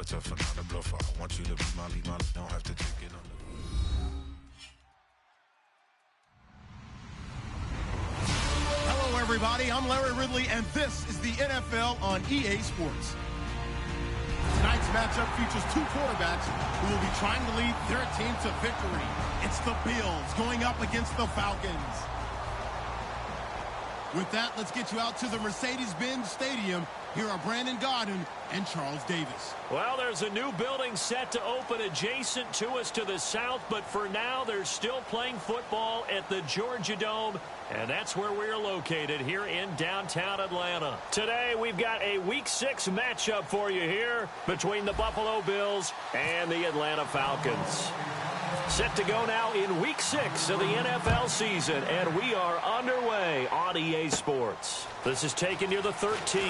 tougher, not a bluffer. I want you to be my lead, don't have to take it on the... Hello, everybody. I'm Larry Ridley, and this is the NFL on EA Sports. Tonight's matchup features two quarterbacks who will be trying to lead their team to victory. It's the Bills going up against the Falcons. With that, let's get you out to the Mercedes-Benz Stadium. Here are Brandon Gaudin and Charles Davis. Well, there's a new building set to open adjacent to us to the south, but for now, they're still playing football at the Georgia Dome, and that's where we're located here in downtown Atlanta. Today, we've got a Week 6 matchup for you here between the Buffalo Bills and the Atlanta Falcons. Set to go now in Week 6 of the NFL season, and we are underway on EA Sports. This is taken near the 13.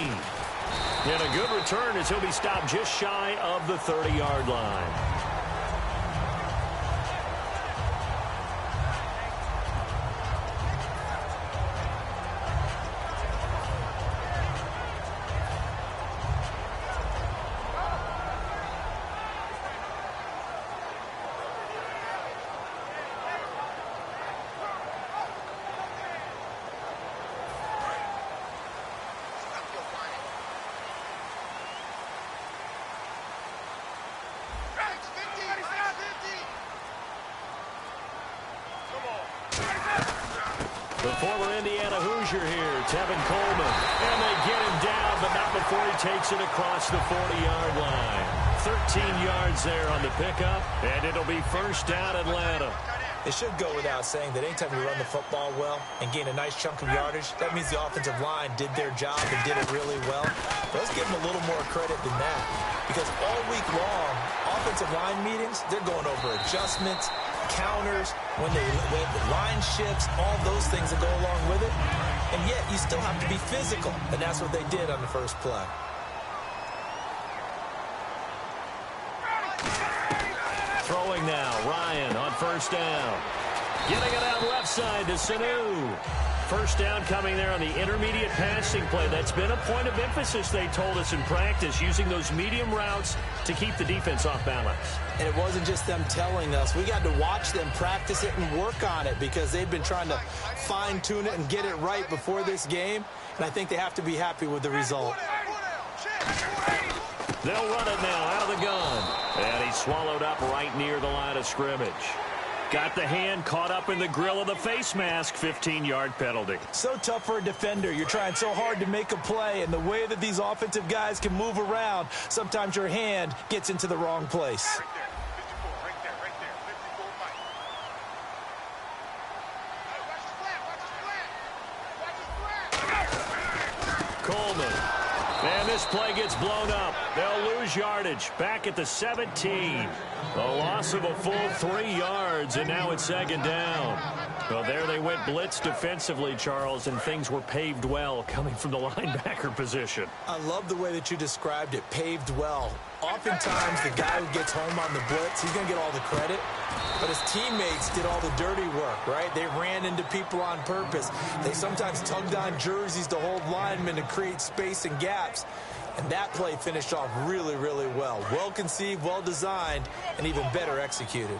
And a good return as he'll be stopped just shy of the 30-yard line. The former Indiana Hoosier here, Tevin Coleman. And they get him down, but not before he takes it across the 40-yard line. 13 yards there on the pickup, and it'll be first down Atlanta. It should go without saying that anytime you run the football well and gain a nice chunk of yardage, that means the offensive line did their job and did it really well. But let's give them a little more credit than that, because all week long, offensive line meetings, they're going over adjustments, counters, when line shifts, all those things that go along with it. And yet, you still have to be physical, and that's what they did on the first play. Throwing now, Ryan on first down. Getting it out left side to Sanu. First down coming there on the intermediate passing play. That's been a point of emphasis, they told us in practice, using those medium routes to keep the defense off balance. And it wasn't just them telling us. We got to watch them practice it and work on it because they've been trying to fine-tune it and get it right before this game. And I think they have to be happy with the result. They'll run it now out of the gun. And he's swallowed up right near the line of scrimmage. Got the hand caught up in the grill of the face mask. 15-yard penalty. So tough for a defender. You're trying so hard to make a play, and the way that these offensive guys can move around, sometimes your hand gets into the wrong place. Coleman. And this play gets blown up. They'll lose yardage. Back at the 17. A loss of a full 3 yards, and now it's second down. Well, there they went blitz defensively, Charles, and things were paved well coming from the linebacker position. I love the way that you described it, paved well. Oftentimes, the guy who gets home on the blitz, he's going to get all the credit. But his teammates did all the dirty work, right? They ran into people on purpose. They sometimes tugged on jerseys to hold linemen to create space and gaps. And that play finished off really, really well. Well-conceived, well-designed, and even better executed.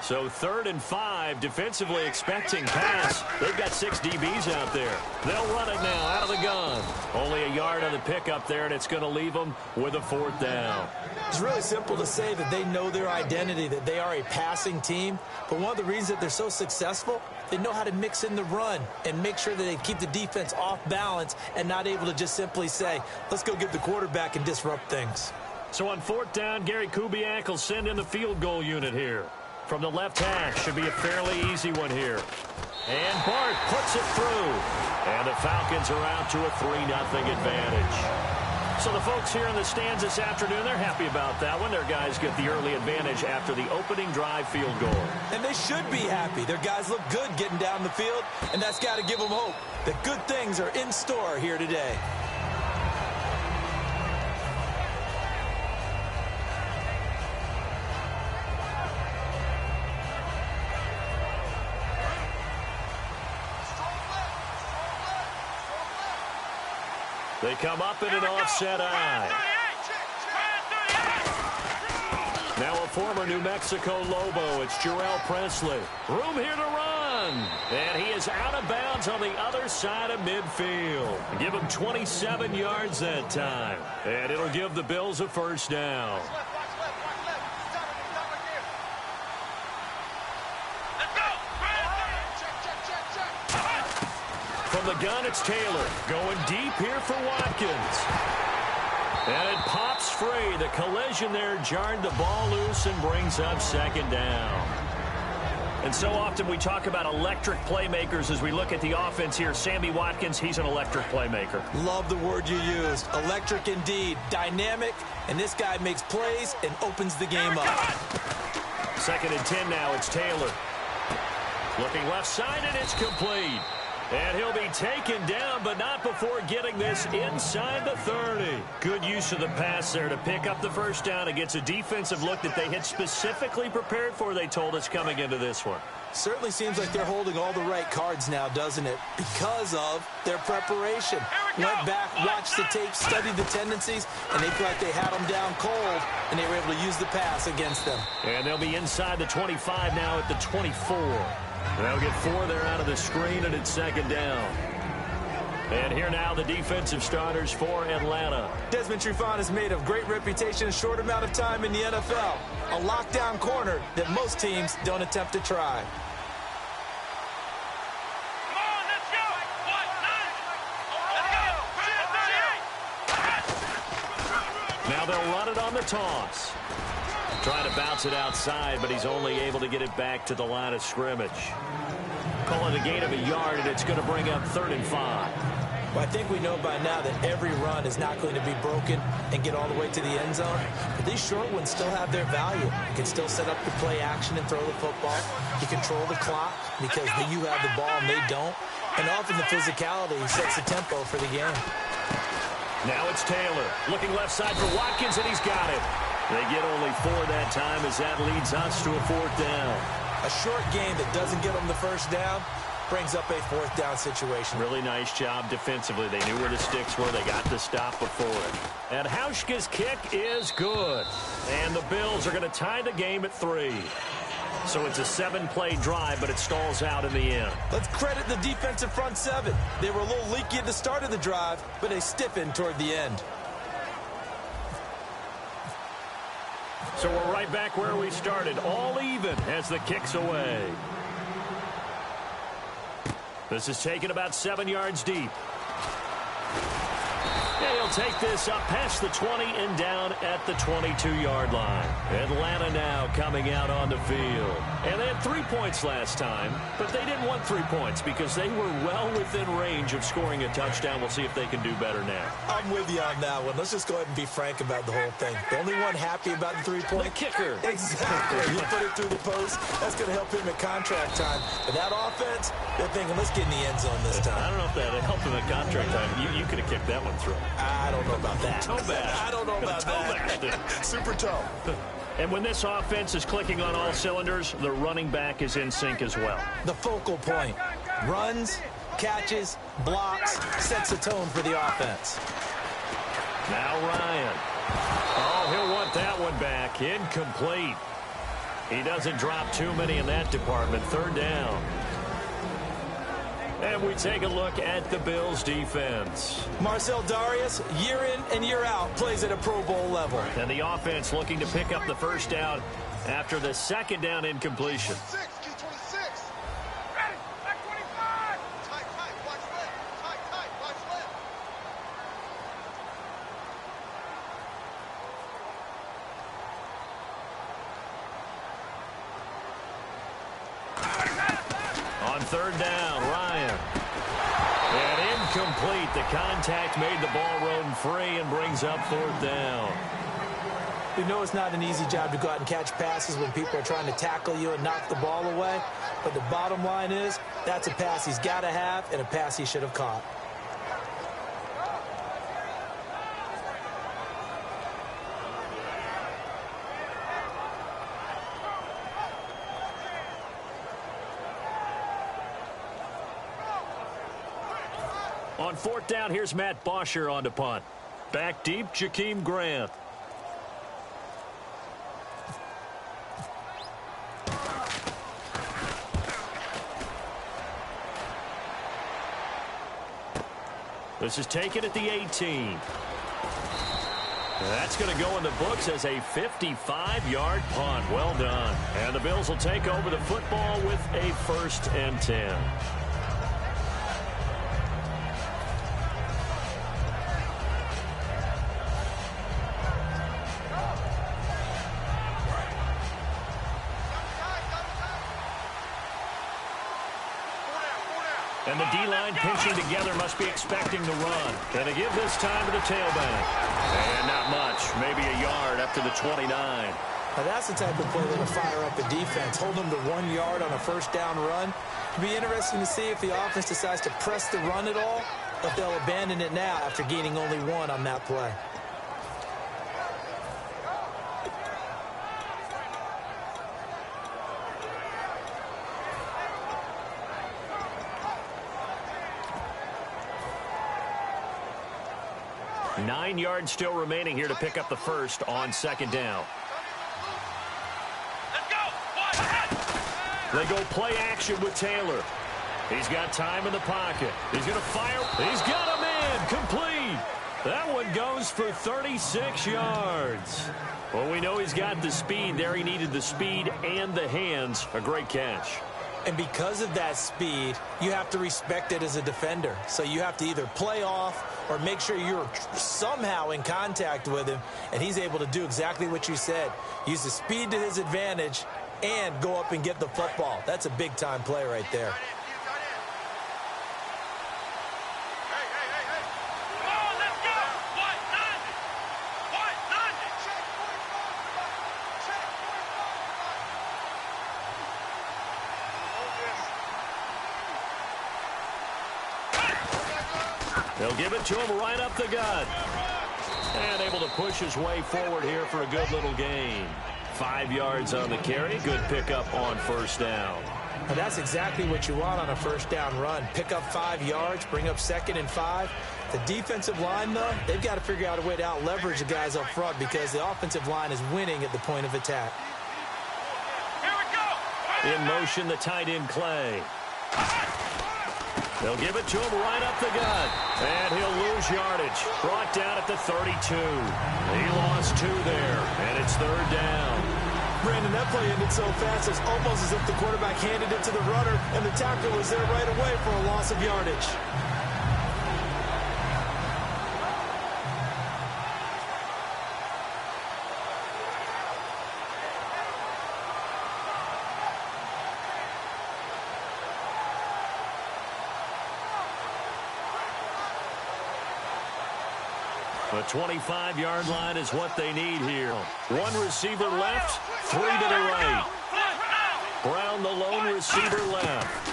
So 3rd and 5, defensively expecting pass. They've got 6 DBs out there. They'll run it now out of the gun. Only a yard on the pickup there, and it's going to leave them with a 4th down. It's really simple to say that they know their identity, that they are a passing team. But one of the reasons that they're so successful, they know how to mix in the run and make sure that they keep the defense off balance and not able to just simply say, let's go get the quarterback and disrupt things. So on 4th down, Gary Kubiak will send in the field goal unit here. From the left hash, should be a fairly easy one here. And Bart puts it through. And the Falcons are out to a 3-0 advantage. So the folks here in the stands this afternoon, they're happy about that one. Their guys get the early advantage after the opening drive field goal. And they should be happy. Their guys look good getting down the field, and that's got to give them hope that good things are in store here today. They come up in an offset eye. former New Mexico Lobo. It's Jarrell Presley. Room here to run. And he is out of bounds on the other side of midfield. Give him 27 yards that time. And it'll give the Bills a first down. From the gun, it's Taylor. Going deep here for Watkins. And it pops free. The collision there jarred the ball loose and brings up second down. And so often we talk about electric playmakers as we look at the offense here. Sammy Watkins, he's an electric playmaker. Love the word you used. Electric indeed. Dynamic. And this guy makes plays and opens the game up. 2nd and 10 now. It's Taylor. Looking left side, and it's complete. And he'll be taken down, but not before getting this inside the 30. Good use of the pass there to pick up the first down against a defensive look that they had specifically prepared for, they told us, coming into this one. Certainly seems like they're holding all the right cards now, doesn't it? Because of their preparation. Went back, watched the tape, studied the tendencies, and they feel like they had them down cold, and they were able to use the pass against them. And they'll be inside the 25 now at the 24. They'll get 4 there out of the screen, and it's second down. And here now the defensive starters for Atlanta. Desmond Trufant has made a great reputation in a short amount of time in the NFL. A lockdown corner that most teams don't attempt to try. Now they'll run it on the toss. Trying to bounce it outside, but he's only able to get it back to the line of scrimmage. Calling a gain of a yard, and it's going to bring up 3rd and 5. Well, I think we know by now that every run is not going to be broken and get all the way to the end zone. But these short ones still have their value. You can still set up the play action and throw the football. You control the clock because you have the ball and they don't. And often the physicality sets the tempo for the game. Now it's Taylor. Looking left side for Watkins, and he's got it. They get only 4 that time as that leads us to a 4th down. A short game that doesn't get them the first down brings up a 4th down situation. Really nice job defensively. They knew where the sticks were. They got the stop before it. And Hauschka's kick is good. And the Bills are going to tie the game at 3. So it's a 7-play drive, but it stalls out in the end. Let's credit the defensive front 7. They were a little leaky at the start of the drive, but they stiffened toward the end. So we're right back where we started, all even as the kick's away. This is taken about 7 yards deep. And he'll take this up past the 20 and down at the 22-yard line. Atlanta now coming out on the field. And they had 3 points last time, but they didn't want 3 points because they were well within range of scoring a touchdown. We'll see if they can do better now. I'm with you on that one. Let's just go ahead and be frank about the whole thing. The only one happy about the 3-point. The kicker. Exactly. You put it through the post. That's going to help him at contract time. But that offense, they're thinking, let's get in the end zone this time. I don't know if that helped him at contract time. You could have kicked that one through. I don't know about that. Toe bash. I don't know about that. Super toe. And when this offense is clicking on all cylinders, the running back is in sync as well. The focal point. Runs, catches, blocks, sets a tone for the offense. Now Ryan. Oh, he'll want that one back. Incomplete. He doesn't drop too many in that department. 3rd down. And we take a look at the Bills' defense. Marcel Darius, year in and year out, plays at a Pro Bowl level. And the offense looking to pick up the first down after the 2nd down incompletion. On 3rd down, Ryan. And incomplete. The contact made the ball run free and brings up 4th down. We know it's not an easy job to go out and catch passes when people are trying to tackle you and knock the ball away. But the bottom line is, that's a pass he's got to have and a pass he should have caught. On 4th down, here's Matt Bosher on to punt. Back deep, Jakeem Grant. This is taken at the 18. That's going to go in the books as a 55-yard punt. Well done. And the Bills will take over the football with a 1st and 10. And the D-line pinching together must be expecting the run. Going to give this time to the tailback. And not much. Maybe a yard up to the 29. Now that's the type of play that'll fire up a defense. Hold them to 1 yard on a 1st down run. It'll be interesting to see if the offense decides to press the run at all, or if they'll abandon it now after gaining only 1 on that play. Nine yards still remaining here to pick up the 1st on 2nd down. They go play action with Taylor. He's got time in the pocket. He's going to fire. He's got a man complete. That one goes for 36 yards. Well, we know he's got the speed there. He needed the speed and the hands. A great catch. And because of that speed, you have to respect it as a defender. So you have to either play off or make sure you're somehow in contact with him, and he's able to do exactly what you said. Use the speed to his advantage and go up and get the football. That's a big-time play right there. They'll give it to him right up the gut. And able to push his way forward here for a good little gain. 5 yards on the carry. Good pickup on 1st down. And that's exactly what you want on a 1st down run. Pick up 5 yards, bring up 2nd and 5. The defensive line, though, they've got to figure out a way to out-leverage the guys up front because the offensive line is winning at the point of attack. In motion, the tight end, Clay. They'll give it to him right up the gut. And he'll lose yardage. Brought down at the 32. He lost 2 there, and it's 3rd down. Brandon, that play ended so fast, it's almost as if the quarterback handed it to the runner, and the tackle was there right away for a loss of yardage. The 25-yard line is what they need here. 1 receiver left, 3 to the right. Brown, the lone receiver left.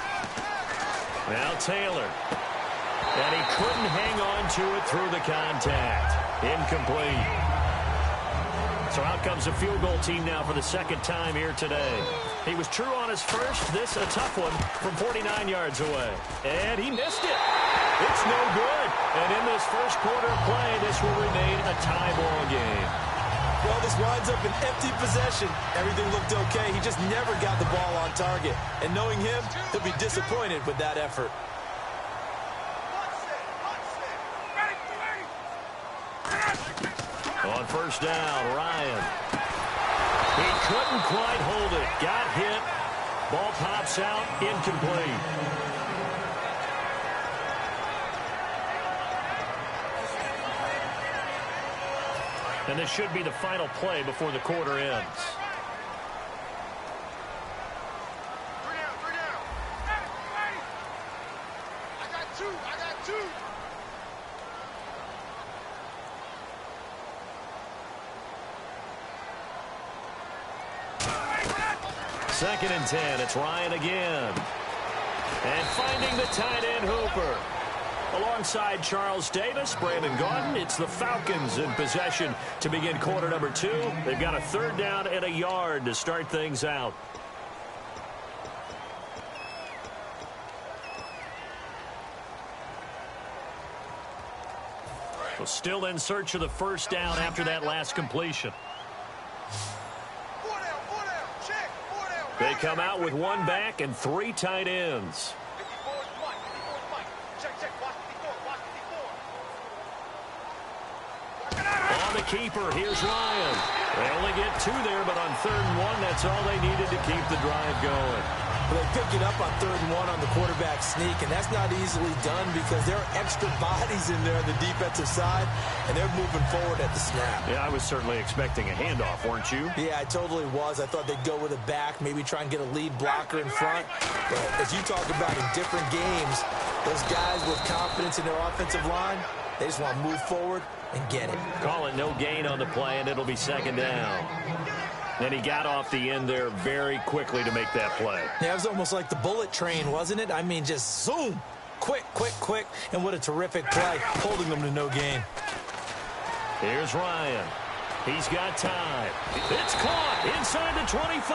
Now Taylor. And he couldn't hang on to it through the contact. Incomplete. So out comes a field goal team now for the 2nd time here today. He was true on his first. This a tough one from 49 yards away. And he missed it. It's no good. And in this first quarter of play, this will remain a tie ball game. Well, this winds up an empty possession. Everything looked okay. He just never got the ball on target. And knowing him, he'll be disappointed with that effort. On 1st down, Ryan. He couldn't quite hold it. Got hit. Ball pops out. Incomplete. And this should be the final play before the quarter ends. I got two. 2nd and 10. It's Ryan again. And finding the tight end, Hooper. Alongside Charles Davis, Brandon Gaudin, it's the Falcons in possession to begin quarter number 2. They've got a 3rd down and a yard to start things out. Well, still in search of the 1st down after that last completion. They come out with 1 back and 3 tight ends. the keeper. Here's Ryan. They only get 2 there, but on 3rd and 1, that's all they needed to keep the drive going. Well, they pick it up on 3rd and 1 on the quarterback sneak, and that's not easily done because there are extra bodies in there on the defensive side, and they're moving forward at the snap. Yeah, I was certainly expecting a handoff, weren't you? Yeah, I totally was. I thought they'd go with a back, maybe try and get a lead blocker in front. But as you talk about in different games, those guys with confidence in their offensive line, they just want to move forward and get it. Call it no gain on the play, and it'll be 2nd down. And he got off the end there very quickly to make that play. Yeah, it was almost like the bullet train, wasn't it? I mean, just zoom. Quick, quick, quick. And what a terrific play, holding them to no gain. Here's Ryan. He's got time. It's caught inside the 25.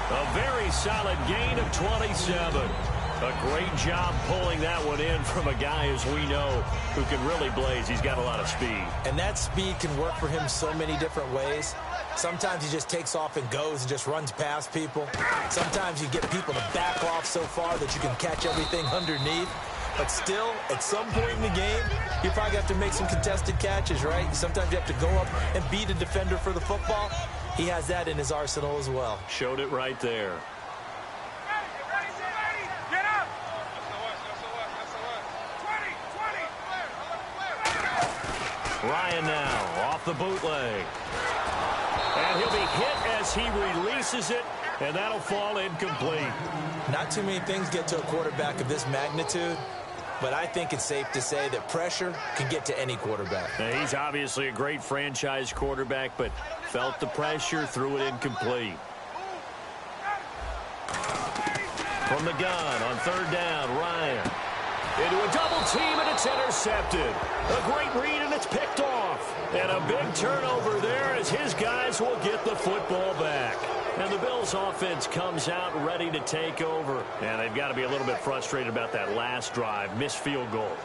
A very solid gain of 27. A great job pulling that one in from a guy, as we know, who can really blaze. He's got a lot of speed. And that speed can work for him so many different ways. Sometimes he just takes off and goes and just runs past people. Sometimes you get people to back off so far that you can catch everything underneath. But still, at some point in the game, you probably have to make some contested catches, right? Sometimes you have to go up and beat a defender for the football. He has that in his arsenal as well. Showed it right there. Ryan now off the bootleg. And he'll be hit as he releases it, and that'll fall incomplete. Not too many things get to a quarterback of this magnitude, but I think it's safe to say that pressure can get to any quarterback. Now, he's obviously a great franchise quarterback, but felt the pressure, threw it incomplete. From the gun on 3rd down, Ryan. Into a double team, and it's intercepted. A great read, and it's picked off. And a big turnover there as his guys will get the football back. And the Bills offense comes out ready to take over. And they've got to be a little bit frustrated about that last drive. Missed field goal.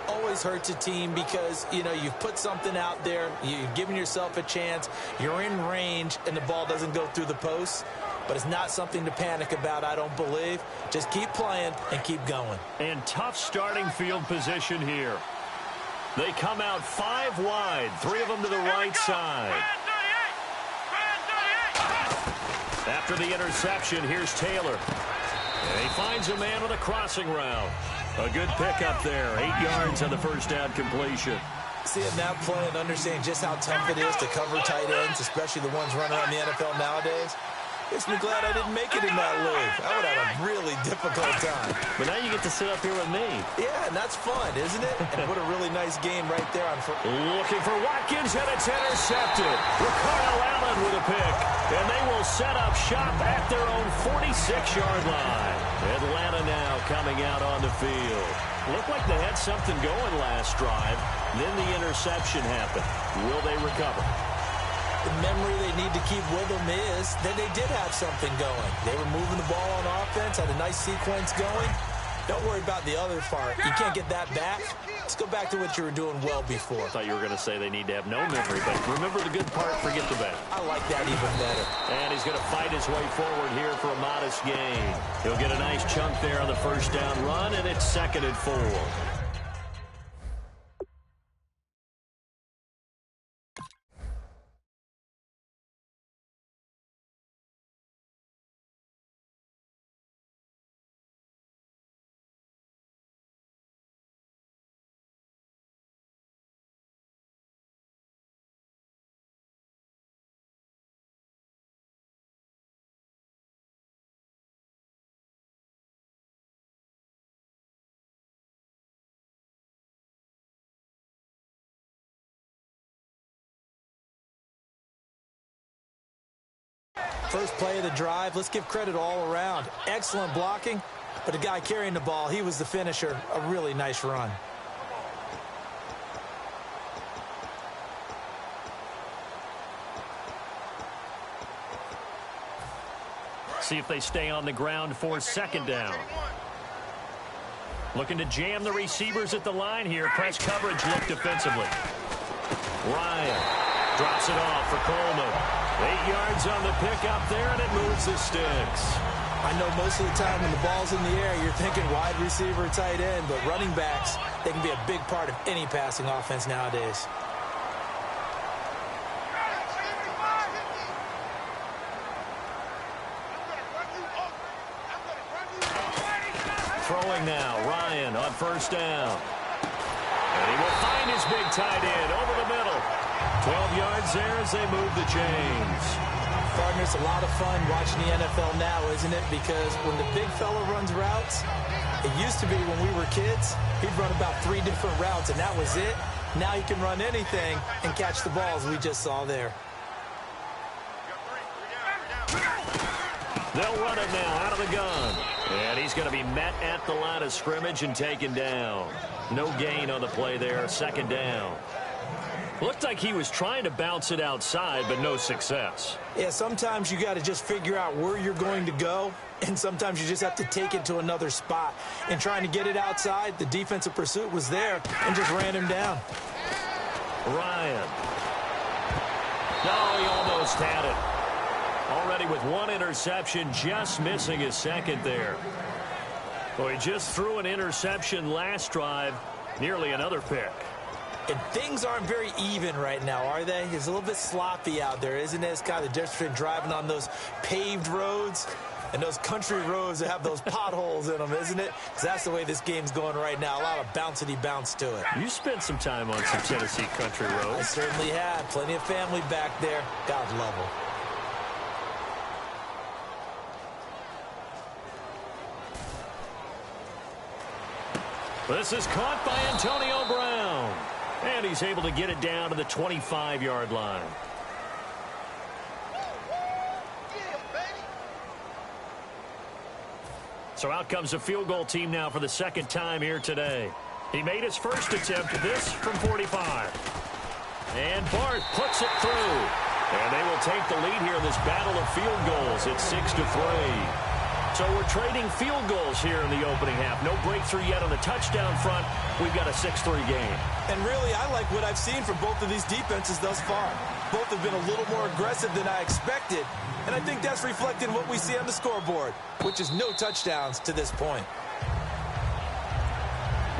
Always hurts a team because, you know, you've put something out there. You've given yourself a chance. You're in range, and the ball doesn't go through the posts. But it's not something to panic about, I don't believe. Just keep playing and keep going. And tough starting field position here. They come out 5 wide, 3 of them to the right side. After the interception, here's Taylor. And he finds a man with a crossing route. A good pickup there, 8 yards on the 1st down completion. Seeing that play and understanding just how tough it is to cover tight ends, especially the ones running around the NFL nowadays, makes me glad I didn't make it in that league. I would have a really difficult time. But now you get to sit up here with me. Yeah, and that's fun, isn't it? And what a really nice game right there. Looking for Watkins, and it's intercepted. Ricardo Allen with a pick. And they will set up shop at their own 46-yard line. Atlanta now coming out on the field. Looked like they had something going last drive. Then the interception happened. Will they recover? The memory they need to keep with them is that they did have something going. They were moving the ball on offense, had a nice sequence going. Don't worry about the other part. You can't get that back. Let's go back to what you were doing well before. I thought you were going to say they need to have no memory, but remember the good part, forget the bad. I like that even better. And he's going to fight his way forward here for a modest gain. He'll get a nice chunk there on the 1st down run, and it's 2nd and 4. First play of the drive, let's give credit all around. Excellent blocking, but the guy carrying the ball, he was the finisher. A really nice run. See if they stay on the ground for 2nd down. Looking to jam the receivers at the line here. Press coverage look defensively. Ryan drops it off for Coleman. 8 yards on the pickup there, and it moves the sticks. I know most of the time when the ball's in the air, you're thinking wide receiver, tight end, but running backs, they can be a big part of any passing offense nowadays. throwing now. Ryan on first down. And he will find his big tight end over the middle. 12 yards there as they move the chains. Partner, it's a lot of fun watching the NFL now, isn't it? Because when the big fella runs routes, it used to be when we were kids, he'd run about 3 different routes, and that was it. Now he can run anything and catch the balls we just saw there. They'll run it now out of the gun. And he's going to be met at the line of scrimmage and taken down. No gain on the play there. Second down. Looked like he was trying to bounce it outside, but no success. Yeah, sometimes you got to just figure out where you're going to go, and sometimes you just have to take it to another spot. And trying to get it outside, the defensive pursuit was there and just ran him down. Ryan. No, he almost had it. Already with 1 interception, just missing his second there. Well, he just threw an interception last drive, nearly another pick. And things aren't very even right now, are they? It's a little bit sloppy out there, isn't it? It's kind of the difference between driving on those paved roads and those country roads that have those potholes in them, isn't it? Because that's the way this game's going right now. A lot of bouncy bounce to it. You spent some time on some Tennessee country roads. I certainly have. Plenty of family back there. God love them. This is caught by Antonio Brown. And he's able to get it down to the 25-yard line. So out comes the field goal team now for the second time here today. He made his first attempt, this from 45. And Barth puts it through. And they will take the lead here in this battle of field goals. It's 6-3. So we're trading field goals here in the opening half. No breakthrough yet on the touchdown front. We've got a 6-3 game. And really, I like what I've seen from both of these defenses thus far. Both have been a little more aggressive than I expected. And I think that's reflected in what we see on the scoreboard, which is no touchdowns to this point.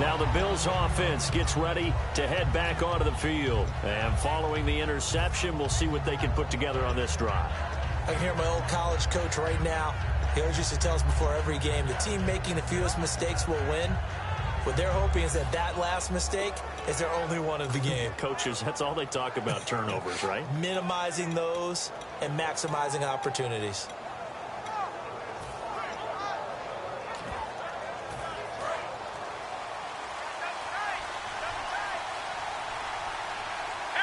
Now the Bills offense gets ready to head back onto the field. And following the interception, we'll see what they can put together on this drive. I can hear my old college coach right now. He always used to tell us before every game, the team making the fewest mistakes will win. What they're hoping is that last mistake is their only one of the game. Coaches, that's all they talk about, turnovers, right? Minimizing those and maximizing opportunities.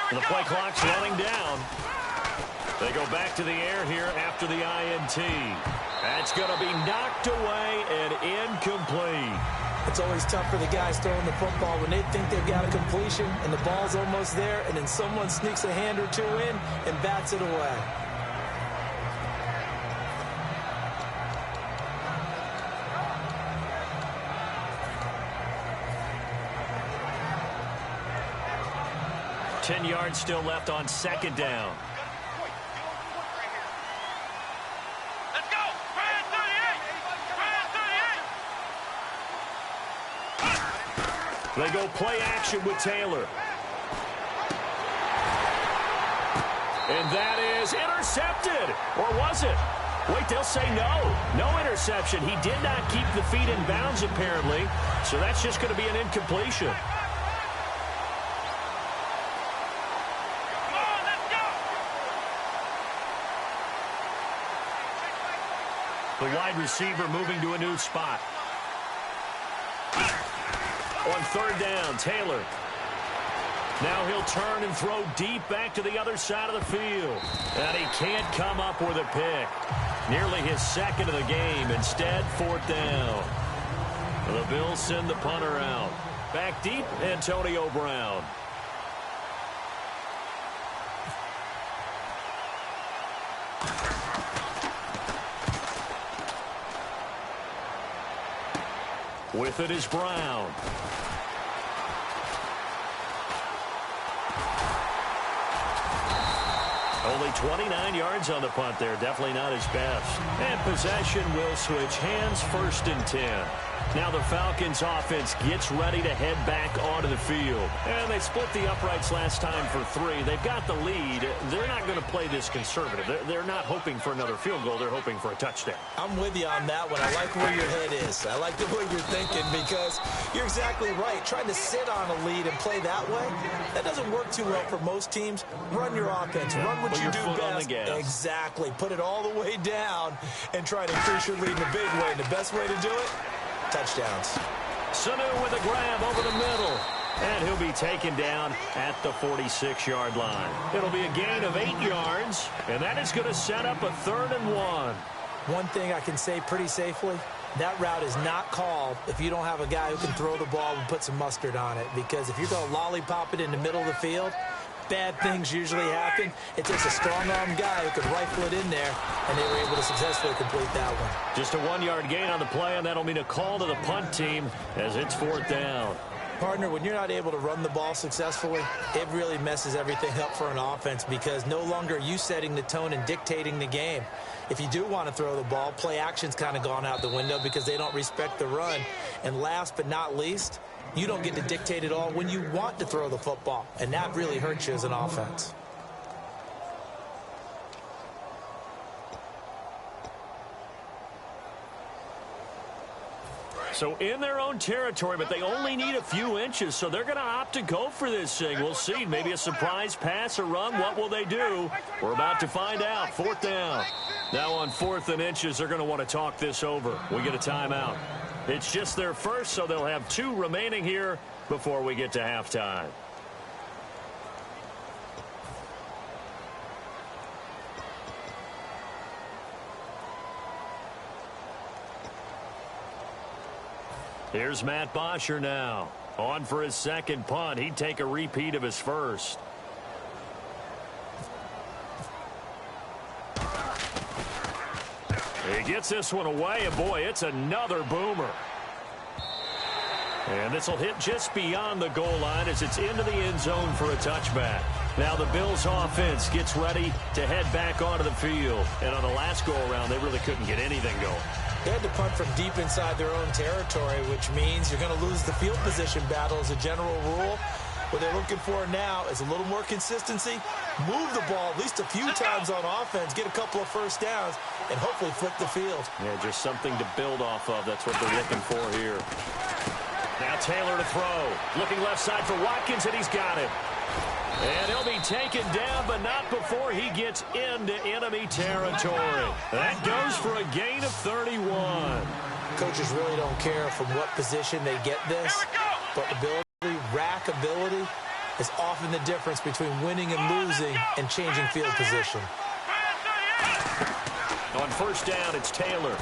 The play clock's running down. They go back to the air here after the INT. That's going to be knocked away and incomplete. It's always tough for the guys throwing the football when they think they've got a completion and the ball's almost there, and then someone sneaks a hand or two in and bats it away. Ten yards still left on second down. They go play action with Taylor. And that is intercepted. Or was it? Wait, they'll say no. No interception. He did not keep the feet in bounds, apparently. So that's just going to be an incompletion. The wide receiver moving to a new spot. On third down, Taylor. Now he'll turn and throw deep back to the other side of the field. And he can't come up with a pick. Nearly his second of the game. Instead, fourth down. The Bills send the punter out. Back deep, Antonio Brown. With it is Brown. Only 29 yards on the punt there. Definitely not his best. And possession will switch hands, 1st and 10. Now the Falcons offense gets ready to head back onto the field. And they split the uprights last time for 3. They've got the lead. They're not going to play this conservative. They're not hoping for another field goal. They're hoping for a touchdown. I'm with you on that one. I like where your head is. I like the way you're thinking because you're exactly right. Trying to sit on a lead and play that way, that doesn't work too well for most teams. Run your offense. Run what you do best. Exactly. Put it all the way down and try to increase your lead in a big way. And the best way to do it? Touchdowns. Sanu with a grab over the middle. And he'll be taken down at the 46-yard line. It'll be a gain of 8 yards, and that is going to set up a 3rd and 1. One thing I can say pretty safely, that route is not called if you don't have a guy who can throw the ball and put some mustard on it. Because if you're going to lollipop it in the middle of the field, bad things usually happen. It takes a strong-arm guy who can rifle it in there, and they were able to successfully complete that one. Just a 1-yard gain on the play, and that'll mean a call to the punt team as it's 4th down. Partner, when you're not able to run the ball successfully, it really messes everything up for an offense because no longer are you setting the tone and dictating the game. If you do want to throw the ball, play action's kind of gone out the window because they don't respect the run. And last but not least, you don't get to dictate it all when you want to throw the football, and that really hurts you as an offense. So in their own territory, but they only need a few inches, so they're going to opt to go for this thing. We'll see. Maybe a surprise pass or run. What will they do? We're about to find out. 4th down. Now on 4th and inches, they're going to want to talk this over. We get a timeout. It's just their first, so they'll have 2 remaining here before we get to halftime. Here's Matt Bosher now. On for his 2nd punt. He'd take a repeat of his first. He gets this one away, and boy, it's another boomer. And this will hit just beyond the goal line as it's into the end zone for a touchback. Now the Bills offense gets ready to head back onto the field. And on the last go-around, they really couldn't get anything going. They had to punt from deep inside their own territory, which means you're going to lose the field position battle as a general rule. What they're looking for now is a little more consistency, move the ball at least a few times on offense, get a couple of first downs, and hopefully flip the field. Yeah, just something to build off of. That's what they're looking for here. Now Taylor to throw. Looking left side for Watkins, and he's got it. And he'll be taken down, but not before he gets into enemy territory. That goes for a gain of 31. Coaches really don't care from what position they get this, but ability, rack ability, is often the difference between winning and losing and changing field position. On 1st down, it's Taylor.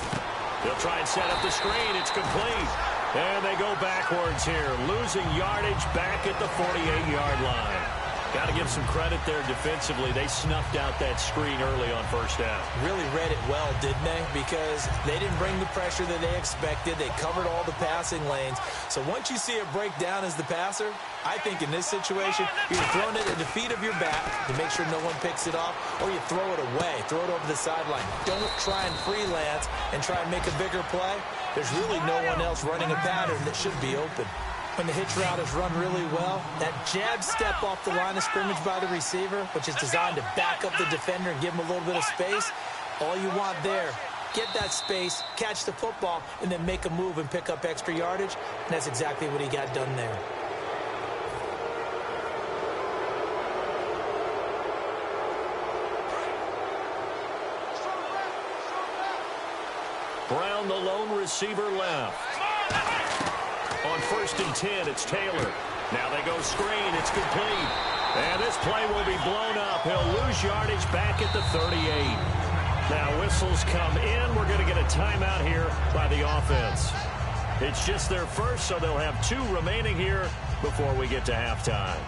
They'll try and set up the screen. It's complete. And they go backwards here, losing yardage back at the 48-yard line. Got to give some credit there defensively. They snuffed out that screen early on 1st down. Really read it well, didn't they? Because they didn't bring the pressure that they expected. They covered all the passing lanes. So once you see it break down as the passer, I think in this situation, you're throwing it at the feet of your back to make sure no one picks it off, or you throw it away, throw it over the sideline. Don't try and freelance and try and make a bigger play. There's really no one else running a pattern that should be open. When the hitch route is run really well, that jab step off the line of scrimmage by the receiver, which is designed to back up the defender and give him a little bit of space, all you want there, get that space, catch the football, and then make a move and pick up extra yardage, and that's exactly what he got done there. Brown, the lone receiver, left. On 1st and 10, it's Taylor. Now they go screen. It's complete. And this play will be blown up. He'll lose yardage back at the 38. Now whistles come in. We're going to get a timeout here by the offense. It's just their first, so they'll have 2 remaining here before we get to halftime.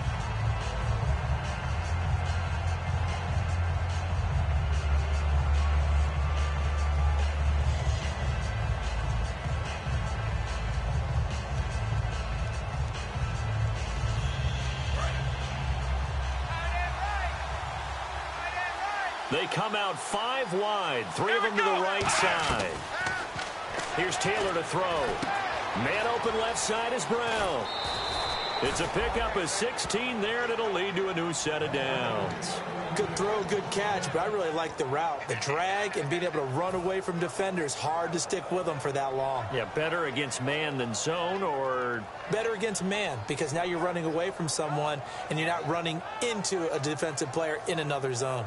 They come out 5 wide, 3 of them to the right side. Here's Taylor to throw. Man open left side is Brown. It's a pickup of 16 there, and it'll lead to a new set of downs. Good throw, good catch, but I really like the route. The drag and being able to run away from defenders, hard to stick with them for that long. Yeah, better against man than zone, or? Better against man, because now you're running away from someone and you're not running into a defensive player in another zone.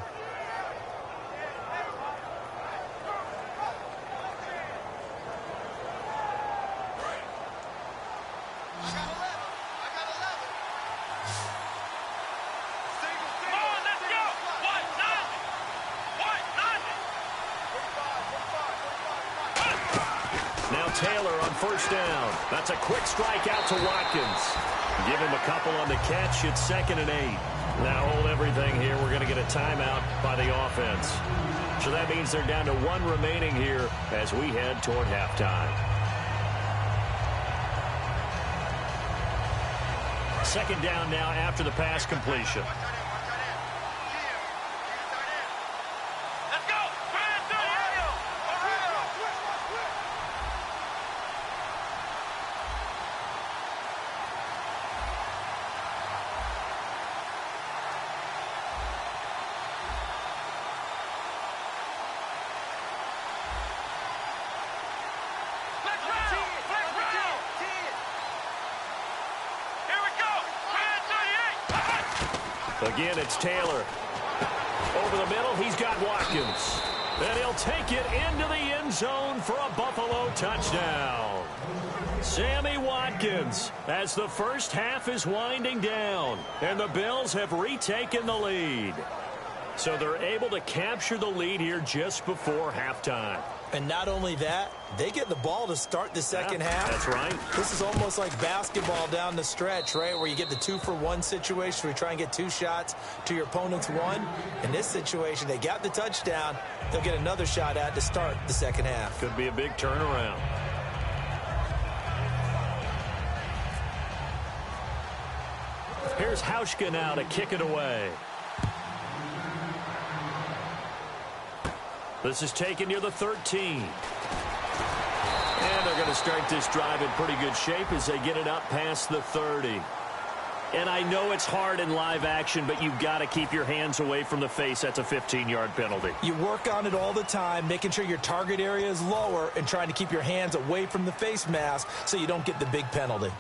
Taylor on first down. That's a quick strike out to Watkins. Give him a couple on the catch. It's 2nd and 8. Now hold everything here. We're going to get a timeout by the offense. So that means they're down to 1 remaining here as we head toward halftime. 2nd down now after the pass completion. Again, it's Taylor. Over the middle, he's got Watkins. And he'll take it into the end zone for a Buffalo touchdown. Sammy Watkins, as the first half is winding down, and the Bills have retaken the lead. So they're able to capture the lead here just before halftime. And not only that, they get the ball to start the second half. That's right. This is almost like basketball down the stretch, right, where you get the 2-for-1 situation where you try and get 2 shots to your opponent's 1. In this situation, they got the touchdown. They'll get another shot at to start the second half. Could be a big turnaround. Here's Hauschka now to kick it away. This is taken near the 13. And they're going to start this drive in pretty good shape as they get it up past the 30. And I know it's hard in live action, but you've got to keep your hands away from the face. That's a 15-yard penalty. You work on it all the time, making sure your target area is lower and trying to keep your hands away from the face mask so you don't get the big penalty.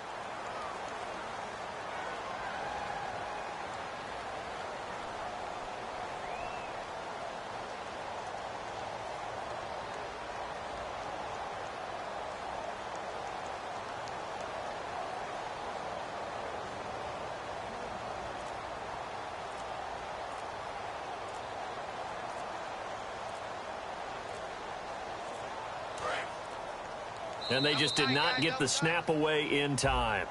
And they just did not get the snap away in time.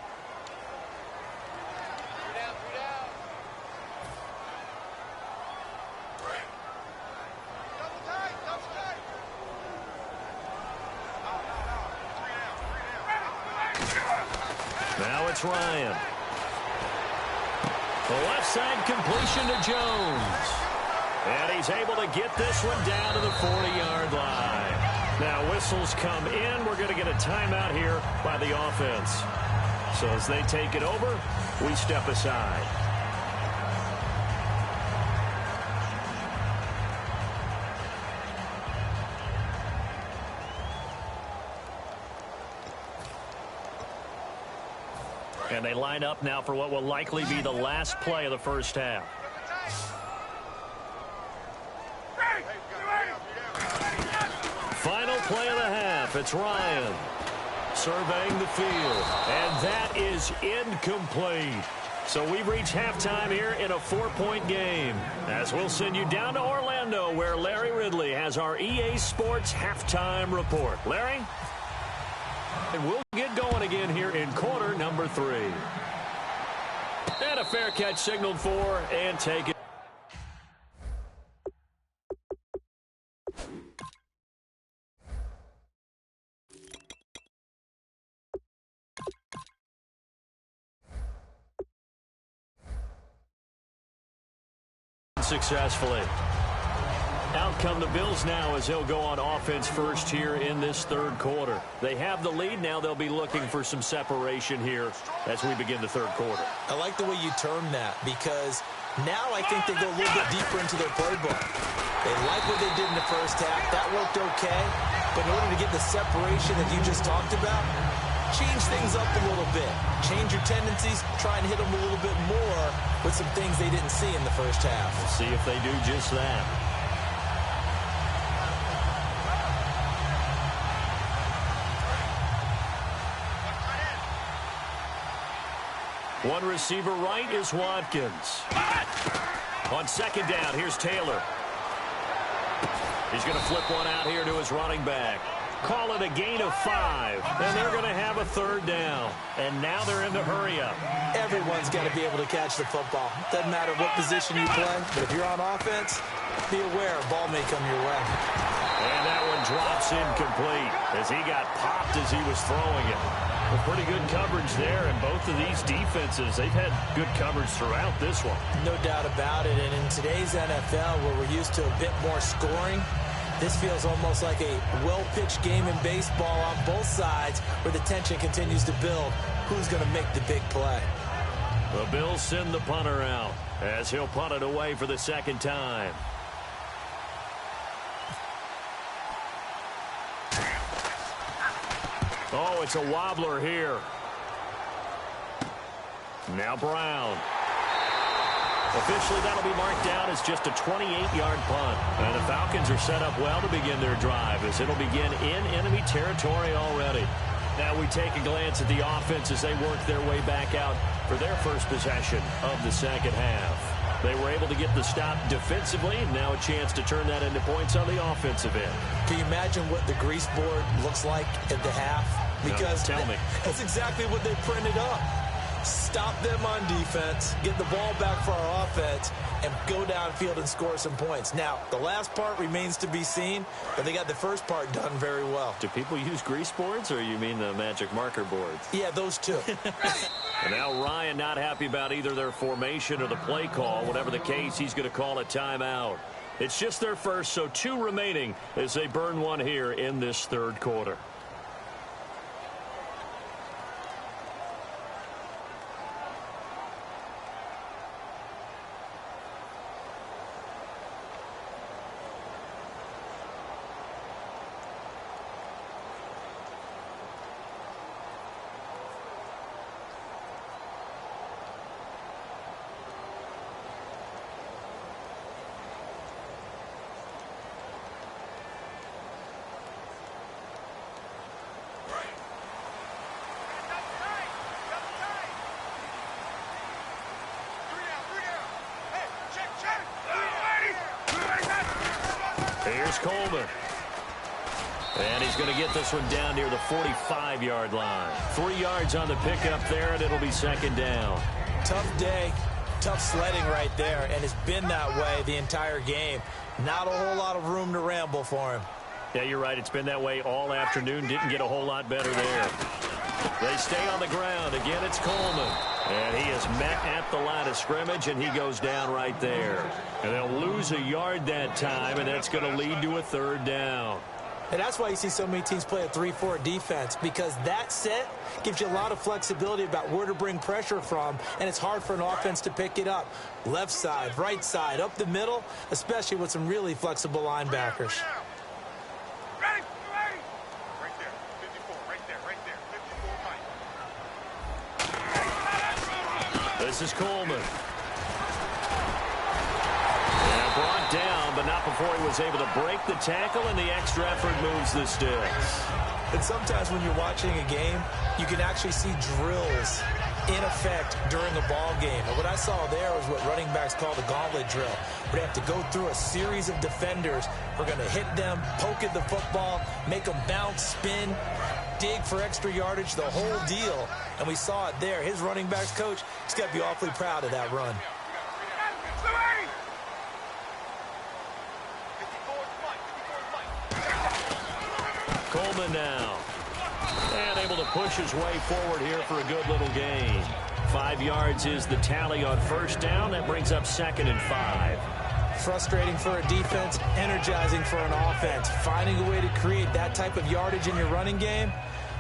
Now it's Ryan. The left side completion to Jones. And he's able to get this one down to the 40-yard line. Now whistles come in. We're going to get a timeout here by the offense. So as they take it over, we step aside. And they line up now for what will likely be the last play of the first half. Final play of the half. It's Ryan surveying the field. And that is incomplete. So we've reached halftime here in a 4-point game. As we'll send you down to Orlando, where Larry Ridley has our EA Sports halftime report. Larry? And we'll get going again here in quarter number 3. And a fair catch signaled for and taken. Successfully. Out come the Bills now as they'll go on offense first here in this third quarter. They have the lead. Now they'll be looking for some separation here as we begin the third quarter. I like the way you term that because now I think they go a little bit deeper into their playbook. They like what they did in the first half. That worked okay. But in order to get the separation that you just talked about, change things up a little bit. Change your tendencies. Try and hit them a little bit more with some things they didn't see in the first half. We'll see if they do just that. One receiver right is Watkins. On second down, here's Taylor. He's going to flip one out here to his running back. Call it a gain of 5, and they're going to have a third down. And now they're in the hurry-up. Everyone's got to be able to catch the football. Doesn't matter what position you play, but if you're on offense, be aware a ball may come your way. And that one drops incomplete as he got popped as he was throwing it. Well, pretty good coverage there, and both of these defenses, they've had good coverage throughout this one. No doubt about it, and in today's NFL, where we're used to a bit more scoring, this feels almost like a well-pitched game in baseball on both sides where the tension continues to build. Who's going to make the big play? The Bills send the punter out as he'll punt it away for the second time. Oh, it's a wobbler here. Now Brown. Officially, that'll be marked down as just a 28-yard punt. And the Falcons are set up well to begin their drive as it'll begin in enemy territory already. Now we take a glance at the offense as they work their way back out for their first possession of the second half. They were able to get the stop defensively, and now a chance to turn that into points on the offensive end. Can you imagine what the grease board looks like at the half? Because no, tell me. That's exactly what they printed up. Stop them on defense, get the ball back for our offense, and go downfield and score some points. Now, the last part remains to be seen, but they got the first part done very well. Do people use grease boards, or you mean the magic marker boards? Yeah, those two. And now Ryan not happy about either their formation or the play call. Whatever the case, he's going to call a timeout. It's just their first, so 2 remaining as they burn one here in this third quarter. Here's Coleman. And he's going to get this one down near the 45-yard line. 3 yards on the pickup there, and it'll be second down. Tough day, tough sledding right there, and it's been that way the entire game. Not a whole lot of room to ramble for him. Yeah, you're right. It's been that way all afternoon. Didn't get a whole lot better there. They stay on the ground. Again, it's Coleman. And he is met at the line of scrimmage, and he goes down right there. And they'll lose a yard that time, and that's going to lead to a third down. And that's why you see so many teams play a 3-4 defense, because that set gives you a lot of flexibility about where to bring pressure from, and it's hard for an offense to pick it up. Left side, right side, up the middle, especially with some really flexible linebackers. This is Coleman. And brought down, but not before he was able to break the tackle, and the extra effort moves the sticks. And sometimes when you're watching a game, you can actually see drills in effect during a ball game. And what I saw there was what running backs call the gauntlet drill. We have to go through a series of defenders. We're going to hit them, poke at the football, make them bounce, spin, dig for extra yardage, the whole deal. And we saw it there. His running backs coach, he's got to be awfully proud of that run. Coleman now. And able to push his way forward here for a good little gain. 5 yards is the tally on first down. That brings up 2nd and 5. frustrating for a defense, energizing for an offense. Finding a way to create that type of yardage in your running game,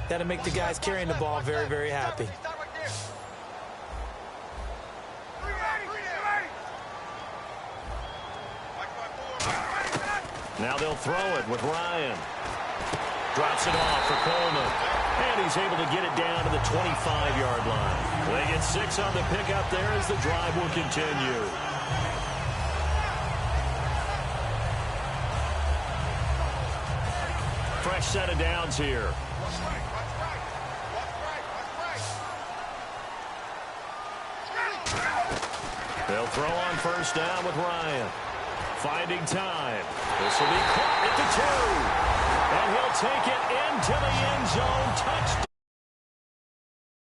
that'll make the guys carrying the ball very, very happy. Now they'll throw it with Ryan. Drops it off for Coleman. And he's able to get it down to the 25-yard line. They get 6 on the pickup there as the drive will continue. Fresh set of downs here. They'll throw on first down with Ryan. Finding time. This will be caught at the 2. And he'll take it into the end zone. Touchdown.